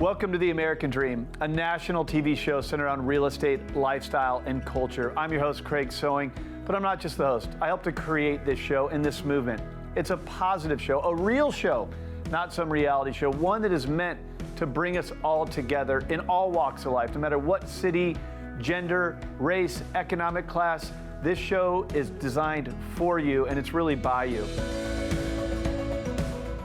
Welcome to The American Dream, a national TV show centered on real estate, lifestyle, and culture. I'm your host, Craig Sewing, but I'm not just the host. I helped to create this show and this movement. It's a positive show, a real show, not some reality show, one that is meant to bring us all together in all walks of life, no matter what city, gender, race, economic class. This show is designed for you, and it's really by you.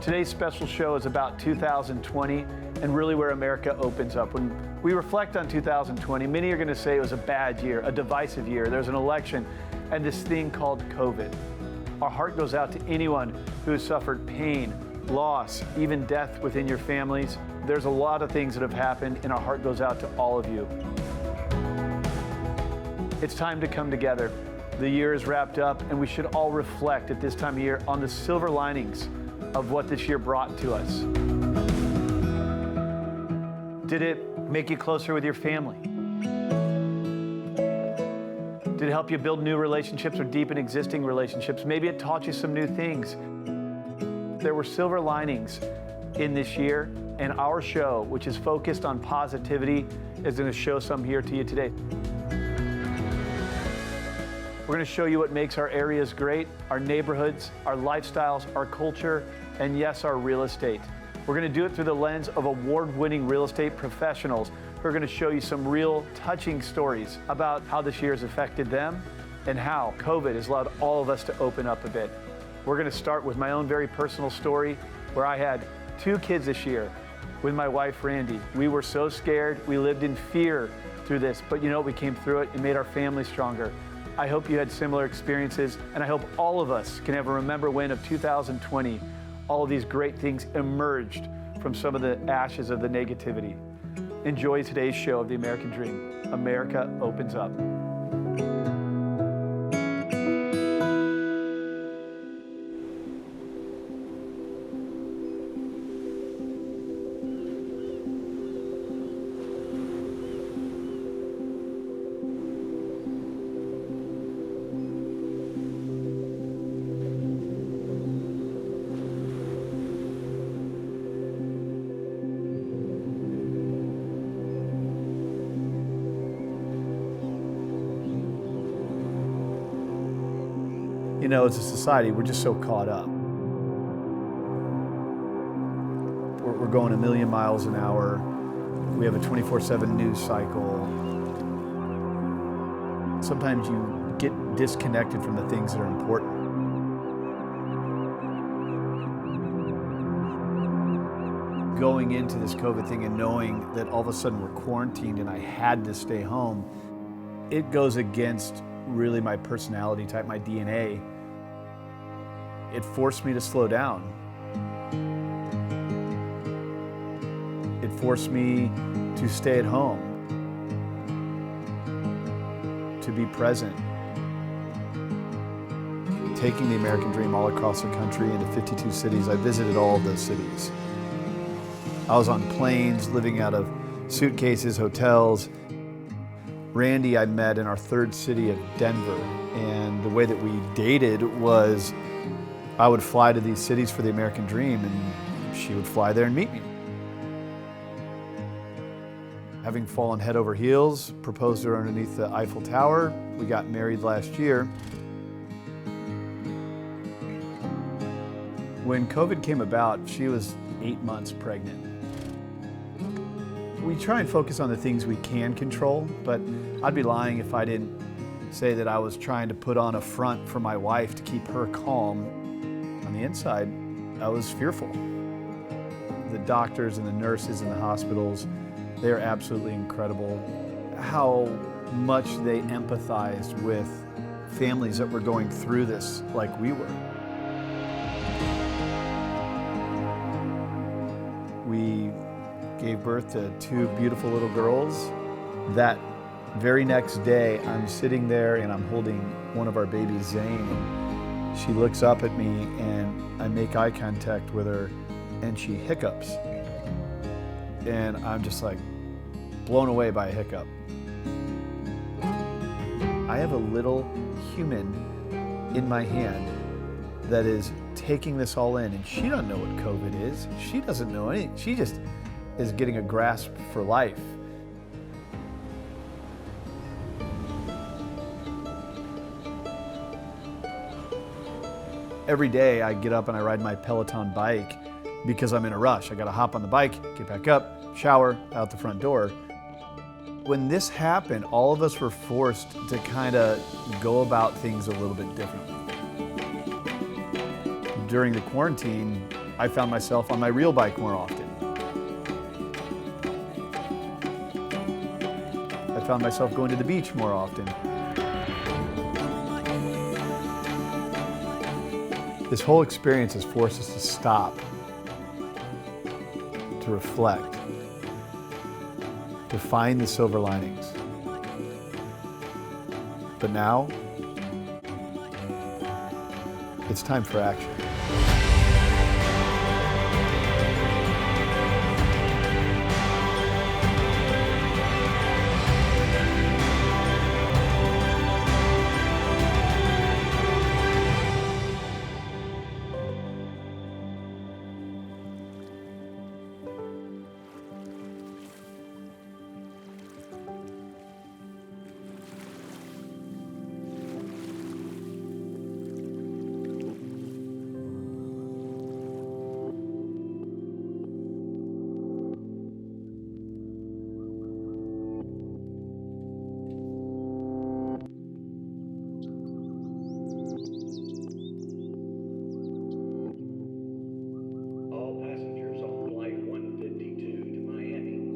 Today's special show is about 2020 and really where America opens up. When we reflect on 2020, many are going to say it was a bad year, a divisive year. There's an election and this thing called COVID. Our heart goes out to anyone who has suffered pain, loss, even death within your families. There's a lot of things that have happened, and our heart goes out to all of you. It's time to come together. The year is wrapped up, and we should all reflect at this time of year on the silver linings of what this year brought to us. Did it make you closer with your family? Did it help you build new relationships or deepen existing relationships? Maybe it taught you some new things. There were silver linings in this year, and our show, which is focused on positivity, is going to show some here to you today. We're going to show you what makes our areas great, our neighborhoods, our lifestyles, our culture, and yes, our real estate. We're going to do it through the lens of award-winning real estate professionals who are going to show you some real touching stories about how this year has affected them and how COVID has allowed all of us to open up a bit. We're going to start with my own very personal story where I had 2 kids this year with my wife, Randy. We were so scared. We lived in fear through this, but you know, we came through it and made our family stronger. I hope you had similar experiences, and I hope all of us can have a remember when of 2020. All of these great things emerged from some of the ashes of the negativity. Enjoy today's show of The American Dream. America opens up. You know, as a society, we're just so caught up. We're going a million miles an hour. We have a 24/7 news cycle. Sometimes you get disconnected from the things that are important. Going into this COVID thing and knowing that all of a sudden we're quarantined and I had to stay home, it goes against really my personality type, my DNA. It forced me to slow down. It forced me to stay at home, to be present. Taking the American dream all across the country into 52 cities, I visited all of those cities. I was on planes, living out of suitcases, hotels. Randy I met in our 3rd city of Denver, and the way that we dated was I would fly to these cities for the American dream, and she would fly there and meet me. Having fallen head over heels, proposed to her underneath the Eiffel Tower. We got married last year. When COVID came about, she was 8 months pregnant. We try and focus on the things we can control, but I'd be lying if I didn't say that I was trying to put on a front for my wife to keep her calm. On the inside, I was fearful. The doctors and the nurses in the hospitals, they're absolutely incredible. How much they empathized with families that were going through this like we were. We gave birth to 2 beautiful little girls. That very next day, I'm sitting there and I'm holding one of our babies, Zane, and she looks up at me and I make eye contact with her and she hiccups. And I'm just like blown away by a hiccup. I have a little human in my hand that is taking this all in, and she doesn't know what COVID is. She doesn't know anything. She just is getting a grasp for life. Every day I get up and I ride my Peloton bike because I'm in a rush. I gotta hop on the bike, get back up, shower, out the front door. When this happened, all of us were forced to kind of go about things a little bit differently. During the quarantine, I found myself on my real bike more often. I found myself going to the beach more often. This whole experience has forced us to stop, to reflect, to find the silver linings. But now, it's time for action.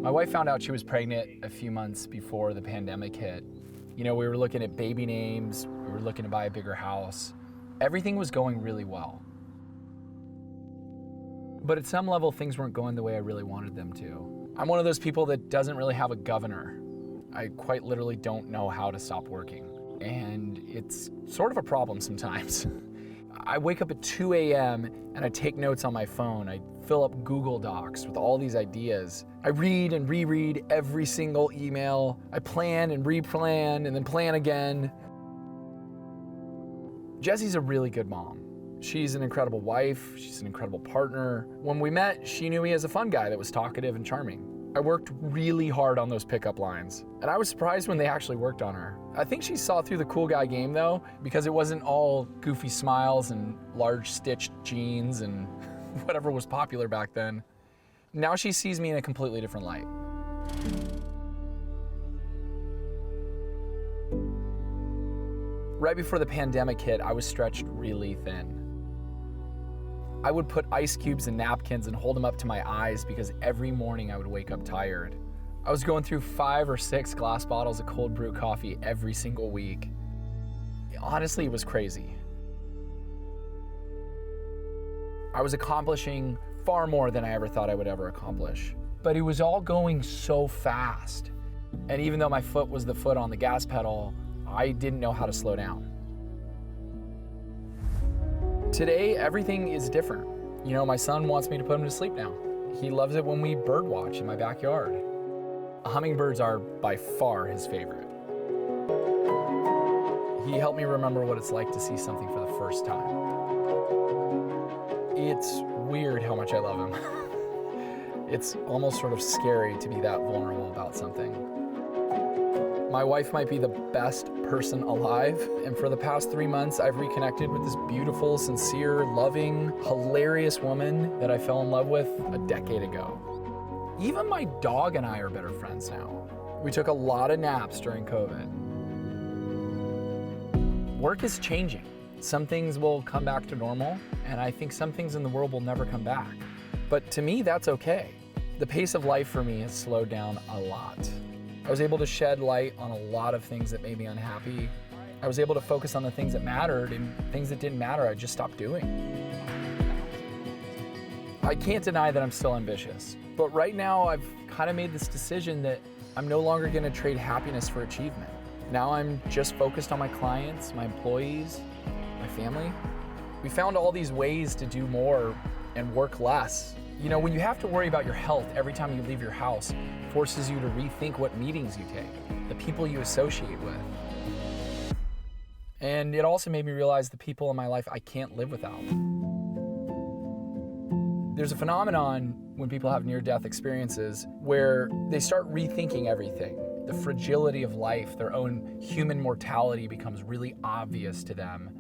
My wife found out she was pregnant a few months before the pandemic hit. You know, we were looking at baby names, we were looking to buy a bigger house. Everything was going really well. But at some level, things weren't going the way I really wanted them to. I'm one of those people that doesn't really have a governor. I quite literally don't know how to stop working. And it's sort of a problem sometimes. I wake up at 2 a.m. and I take notes on my phone. I fill up Google Docs with all these ideas. I read and reread every single email. I plan and replan and then plan again. Jessie's a really good mom. She's an incredible wife. She's an incredible partner. When we met, she knew me as a fun guy that was talkative and charming. I worked really hard on those pickup lines, and I was surprised when they actually worked on her. I think she saw through the cool guy game though, because it wasn't all goofy smiles and large stitched jeans and whatever was popular back then. Now she sees me in a completely different light. Right before the pandemic hit, I was stretched really thin. I would put ice cubes in napkins and hold them up to my eyes because every morning I would wake up tired. I was going through 5 or 6 glass bottles of cold brew coffee every single week. Honestly, it was crazy. I was accomplishing far more than I ever thought I would ever accomplish. But it was all going so fast. And even though my foot was the foot on the gas pedal, I didn't know how to slow down. Today, everything is different. You know, my son wants me to put him to sleep now. He loves it when we bird watch in my backyard. Hummingbirds are by far his favorite. He helped me remember what it's like to see something for the first time. It's weird how much I love him. It's almost sort of scary to be that vulnerable about something. My wife might be the best person alive, and for the past 3 months, I've reconnected with this beautiful, sincere, loving, hilarious woman that I fell in love with a decade ago. Even my dog and I are better friends now. We took a lot of naps during COVID. Work is changing. Some things will come back to normal, and I think some things in the world will never come back. But to me, that's okay. The pace of life for me has slowed down a lot. I was able to shed light on a lot of things that made me unhappy. I was able to focus on the things that mattered, and things that didn't matter, I just stopped doing. I can't deny that I'm still ambitious, but right now I've kind of made this decision that I'm no longer going to trade happiness for achievement. Now I'm just focused on my clients, my employees, my family. We found all these ways to do more and work less. You know, when you have to worry about your health every time you leave your house, it forces you to rethink what meetings you take, the people you associate with. And it also made me realize the people in my life I can't live without. There's a phenomenon when people have near-death experiences where they start rethinking everything. The fragility of life, their own human mortality becomes really obvious to them.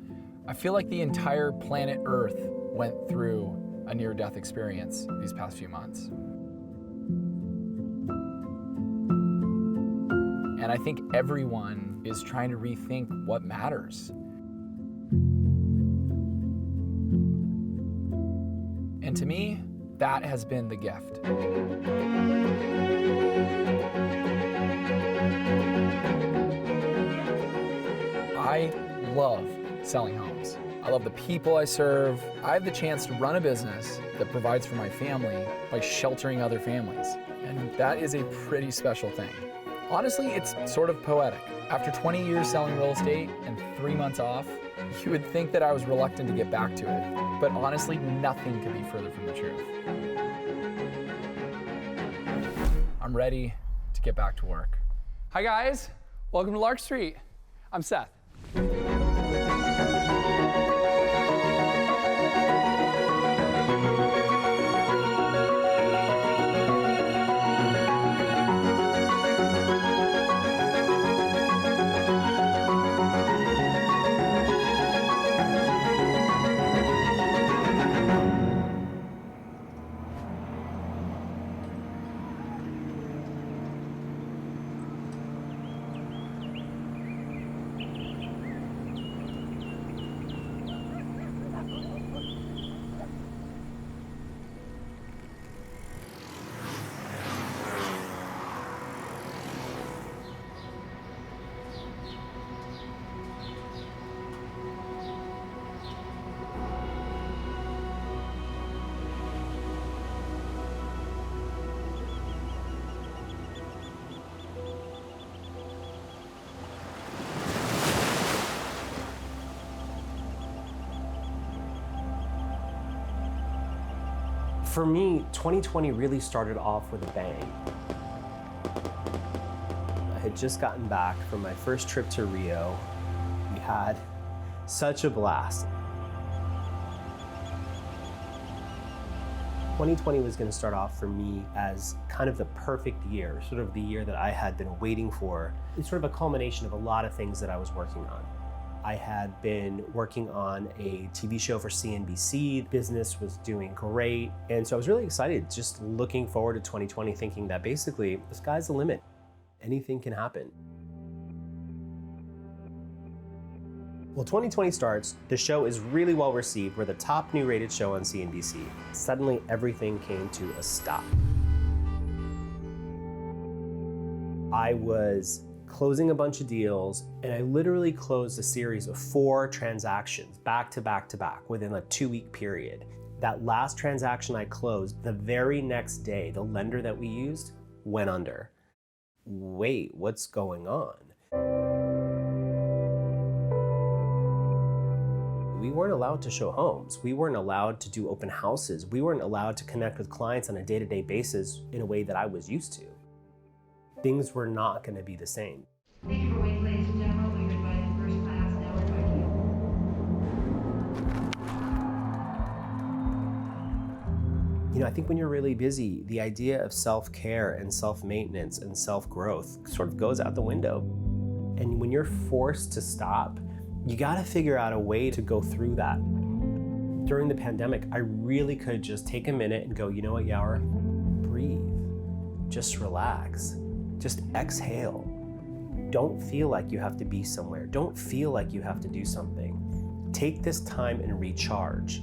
I feel like the entire planet Earth went through a near-death experience these past few months. And I think everyone is trying to rethink what matters. And to me, that has been the gift. I love selling homes. I love the people I serve. I have the chance to run a business that provides for my family by sheltering other families. And that is a pretty special thing. Honestly, it's sort of poetic. After 20 years selling real estate and 3 months off, you would think that I was reluctant to get back to it. But honestly, nothing could be further from the truth. I'm ready to get back to work. Hi guys, welcome to Lark Street. I'm Seth. For me, 2020 really started off with a bang. I had just gotten back from my first trip to Rio. We had such a blast. 2020 was going to start off for me as kind of the perfect year, sort of the year that I had been waiting for. It's sort of a culmination of a lot of things that I was working on. I had been working on a TV show for CNBC. Business was doing great. And so I was really excited, just looking forward to 2020, thinking that basically the sky's the limit. Anything can happen. Well, 2020 starts, the show is really well received. We're the top new rated show on CNBC. Suddenly everything came to a stop. I was closing a bunch of deals, and I literally closed a series of 4 transactions back to back to back within a 2-week period. That last transaction I closed, the very next day, the lender that we used went under. Wait, what's going on? We weren't allowed to show homes. We weren't allowed to do open houses. We weren't allowed to connect with clients on a day-to-day basis in a way that I was used to. Things were not going to be the same. Thank you for waiting, ladies and gentlemen. We've invited first class network back. You know, I think when you're really busy, the idea of self-care and self-maintenance and self-growth sort of goes out the window. And when you're forced to stop, you got to figure out a way to go through that. During the pandemic, I really could just take a minute and go, you know what, Yaur? Breathe. Just relax. Just exhale. Don't feel like you have to be somewhere. Don't feel like you have to do something. Take this time and recharge.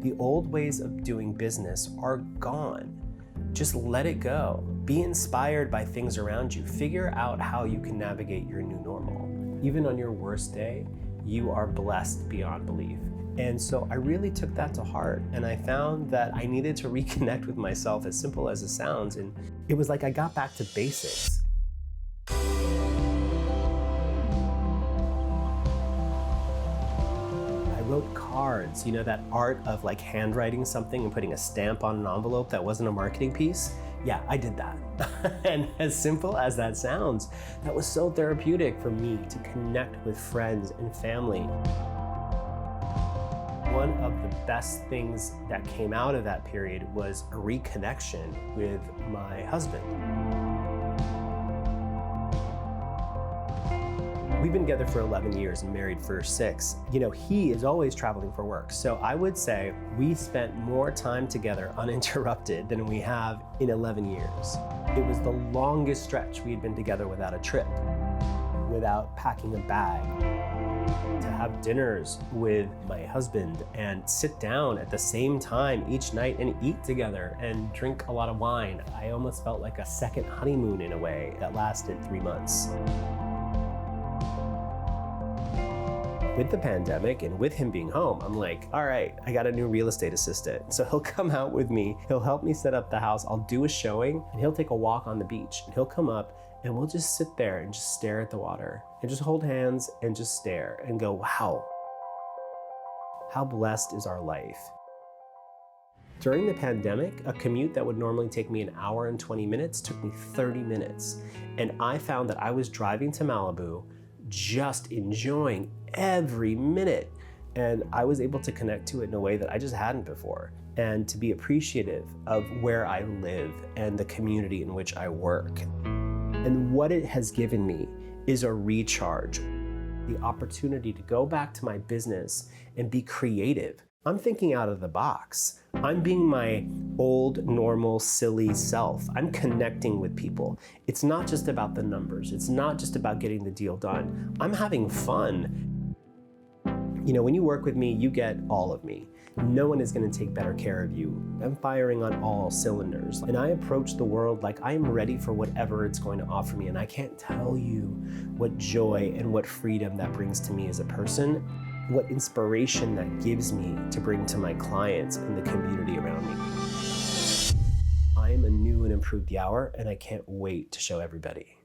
The old ways of doing business are gone. Just let it go. Be inspired by things around you. Figure out how you can navigate your new normal. Even on your worst day, you are blessed beyond belief. And so I really took that to heart, and I found that I needed to reconnect with myself, as simple as it sounds, and it was like I got back to basics. I wrote cards, you know, that art of like handwriting something and putting a stamp on an envelope that wasn't a marketing piece. Yeah, I did that. And as simple as that sounds, that was so therapeutic for me to connect with friends and family. One of the best things that came out of that period was a reconnection with my husband. We've been together for 11 years and married for 6. You know, he is always traveling for work. So I would say we spent more time together uninterrupted than we have in 11 years. It was the longest stretch we had been together without a trip, without packing a bag. To have dinners with my husband and sit down at the same time each night and eat together and drink a lot of wine. I almost felt like a second honeymoon in a way that lasted 3 months. With the pandemic and with him being home, I'm like, all right, I got a new real estate assistant. So he'll come out with me, he'll help me set up the house, I'll do a showing, and he'll take a walk on the beach. And he'll come up and we'll just sit there and just stare at the water and just hold hands and just stare and go, wow, how blessed is our life. During the pandemic, a commute that would normally take me an hour and 20 minutes took me 30 minutes. And I found that I was driving to Malibu, just enjoying every minute. And I was able to connect to it in a way that I just hadn't before, and to be appreciative of where I live and the community in which I work. And what it has given me is a recharge, the opportunity to go back to my business and be creative. I'm thinking out of the box. I'm being my old, normal, silly self. I'm connecting with people. It's not just about the numbers. It's not just about getting the deal done. I'm having fun. You know, when you work with me, you get all of me. No one is going to take better care of you. I'm firing on all cylinders. And I approach the world like I am ready for whatever it's going to offer me. And I can't tell you what joy and what freedom that brings to me as a person, what inspiration that gives me to bring to my clients and the community around me. I am a new and improved Yower, and I can't wait to show everybody.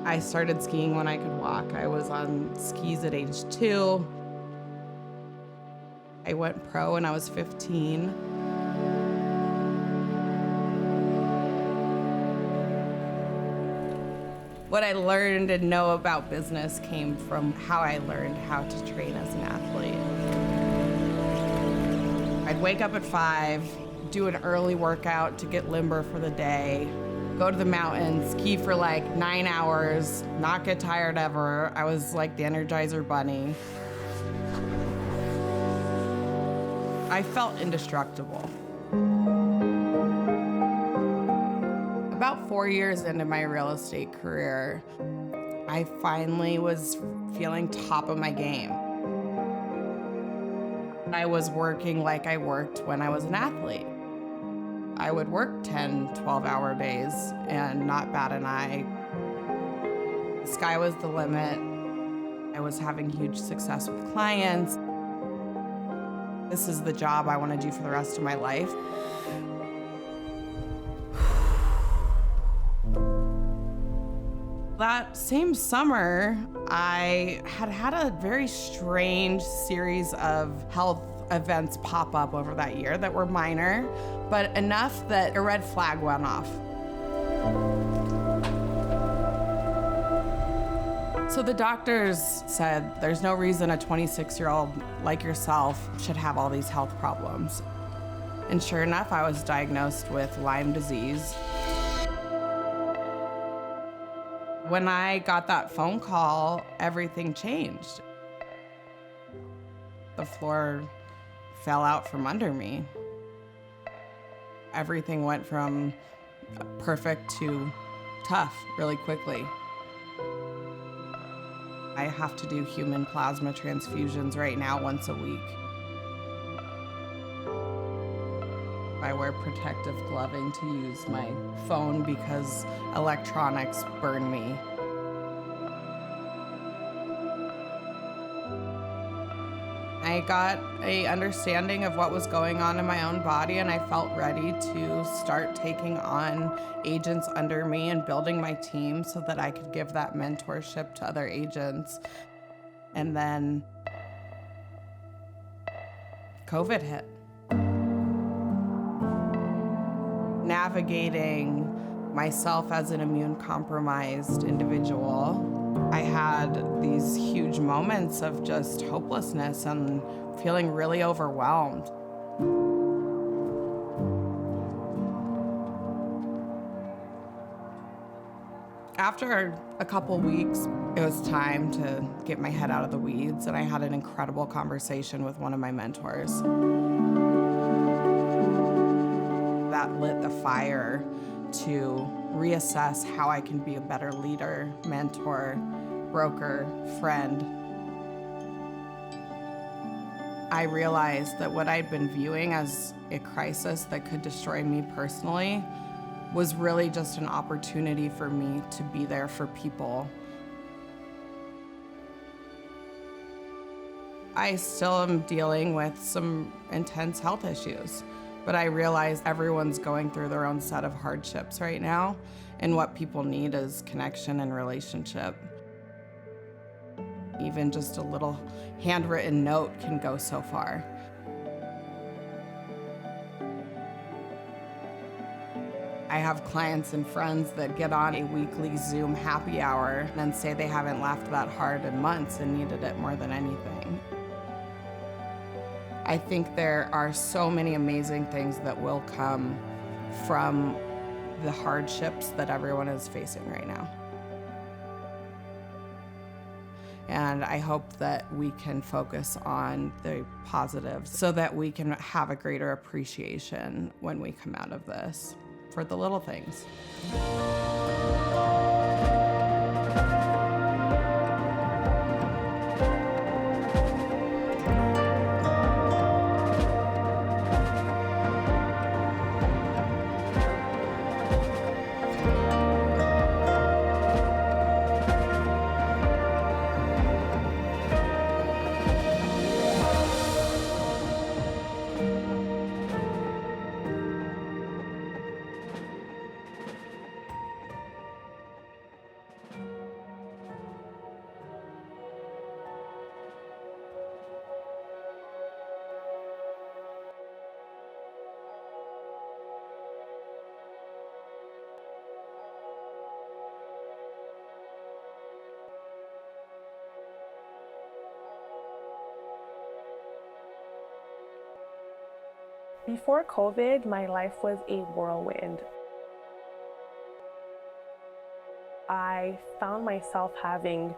I started skiing when I could walk. I was on skis at age 2. I went pro when I was 15. What I learned and know about business came from how I learned how to train as an athlete. I'd wake up at 5, do an early workout to get limber for the day, go to the mountains, ski for like 9 hours, not get tired ever. I was like the Energizer Bunny. I felt indestructible. About 4 years into my real estate career, I finally was feeling top of my game. I was working like I worked when I was an athlete. I would work 10, 12-hour days and not bat an eye. The sky was the limit. I was having huge success with clients. This is the job I want to do for the rest of my life. That same summer, I had a very strange series of health events pop up over that year that were minor, but enough that a red flag went off. So the doctors said there's no reason a 26-year-old like yourself should have all these health problems. And sure enough, I was diagnosed with Lyme disease. When I got that phone call, everything changed. The floor fell out from under me. Everything went from perfect to tough really quickly. I have to do human plasma transfusions right now once a week. I wear protective gloving to use my phone because electronics burn me. I got an understanding of what was going on in my own body, and I felt ready to start taking on agents under me and building my team so that I could give that mentorship to other agents. And then COVID hit. Navigating myself as an immune-compromised individual, I had these huge moments of just hopelessness and feeling really overwhelmed. After a couple weeks, it was time to get my head out of the weeds, and I had an incredible conversation with one of my mentors. That lit the fire to reassess how I can be a better leader, mentor, broker, friend. I realized that what I'd been viewing as a crisis that could destroy me personally was really just an opportunity for me to be there for people. I still am dealing with some intense health issues, but I realize everyone's going through their own set of hardships right now, and what people need is connection and relationship. Even just a little handwritten note can go so far. I have clients and friends that get on a weekly Zoom happy hour and say they haven't laughed that hard in months and needed it more than anything. I think there are so many amazing things that will come from the hardships that everyone is facing right now. And I hope that we can focus on the positives so that we can have a greater appreciation when we come out of this for the little things. Before COVID, my life was a whirlwind. I found myself having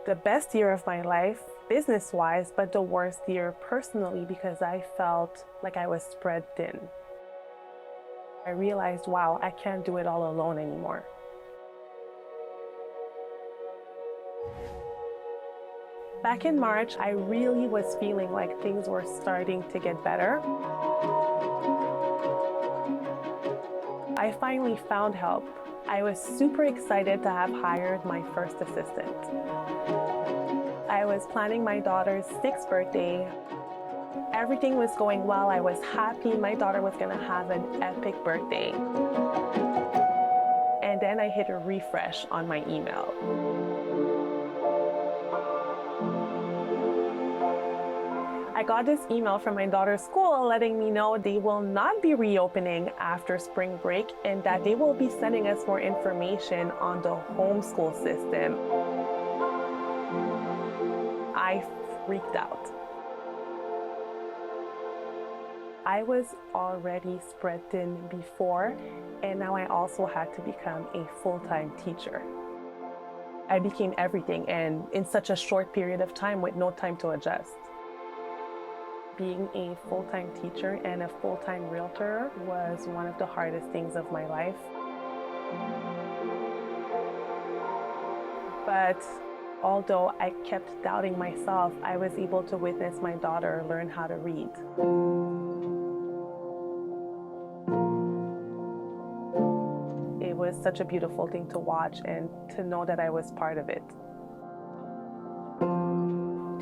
the best year of my life, business-wise, but the worst year personally because I felt like I was spread thin. I realized, wow, I can't do it all alone anymore. Back in March, I really was feeling like things were starting to get better. I finally found help. I was super excited to have hired my first assistant. I was planning my daughter's 6th birthday. Everything was going well. I was happy my daughter was gonna have an epic birthday. And then I hit a refresh on my email. I got this email from my daughter's school letting me know they will not be reopening after spring break and that they will be sending us more information on the homeschool system. I freaked out. I was already spread thin before, and now I also had to become a full-time teacher. I became everything, and in such a short period of time with no time to adjust. Being a full-time teacher and a full-time realtor was one of the hardest things of my life. But although I kept doubting myself, I was able to witness my daughter learn how to read. It was such a beautiful thing to watch and to know that I was part of it.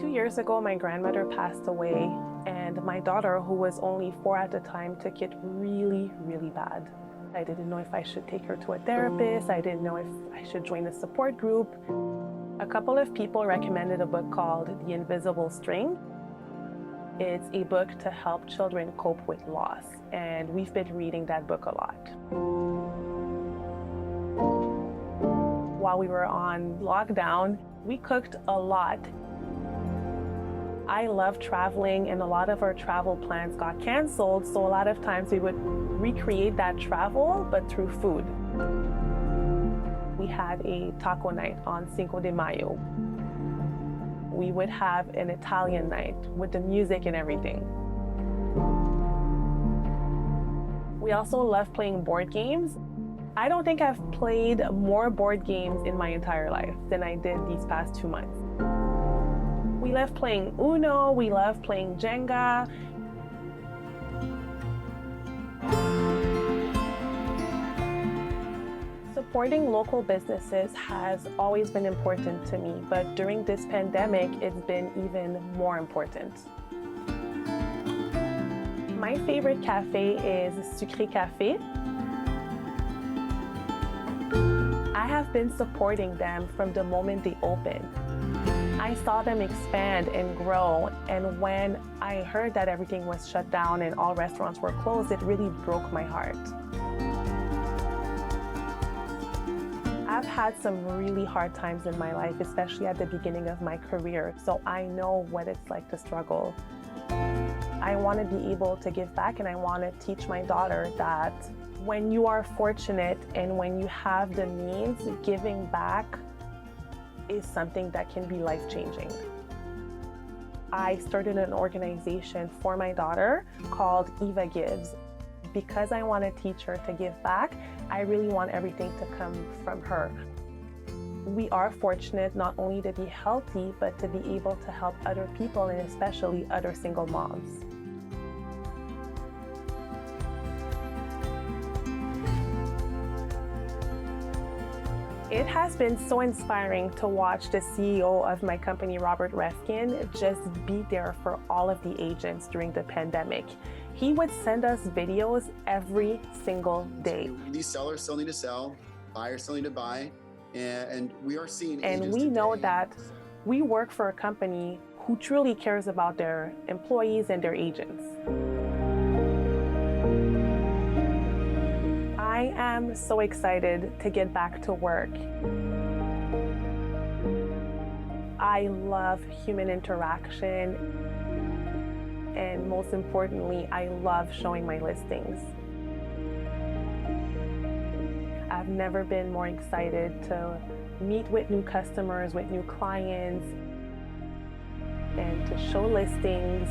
2 years ago, my grandmother passed away, and my daughter, who was only 4 at the time, took it really, really bad. I didn't know if I should take her to a therapist. I didn't know if I should join a support group. A couple of people recommended a book called The Invisible String. It's a book to help children cope with loss, and we've been reading that book a lot. While we were on lockdown, we cooked a lot. I love traveling, and a lot of our travel plans got canceled, so a lot of times we would recreate that travel, but through food. We had a taco night on Cinco de Mayo. We would have an Italian night with the music and everything. We also love playing board games. I don't think I've played more board games in my entire life than I did these past 2 months. We love playing Uno, we love playing Jenga. Supporting local businesses has always been important to me, but during this pandemic, it's been even more important. My favorite cafe is Sucré Café. I have been supporting them from the moment they opened. I saw them expand and grow, and when I heard that everything was shut down and all restaurants were closed, it really broke my heart. I've had some really hard times in my life, especially at the beginning of my career, so I know what it's like to struggle. I want to be able to give back, and I want to teach my daughter that when you are fortunate and when you have the means, giving back is something that can be life-changing. I started an organization for my daughter called Eva Gives. Because I want to teach her to give back, I really want everything to come from her. We are fortunate not only to be healthy, but to be able to help other people, and especially other single moms. It has been so inspiring to watch the CEO of my company, Robert Refkin, just be there for all of the agents during the pandemic. He would send us videos every single day. These sellers still need to sell, buyers still need to buy, and we are seeing And agents we know today. that we work for a company who truly cares about their employees and their agents. I am so excited to get back to work. I love human interaction, and most importantly, I love showing my listings. I've never been more excited to meet with new customers, with new clients, and to show listings,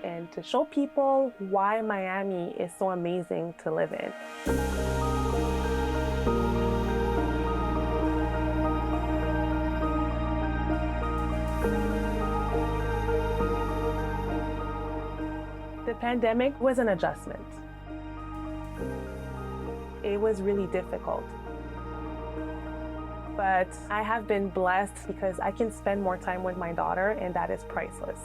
and to show people why Miami is so amazing to live in. The pandemic was an adjustment. It was really difficult. But I have been blessed because I can spend more time with my daughter, and that is priceless.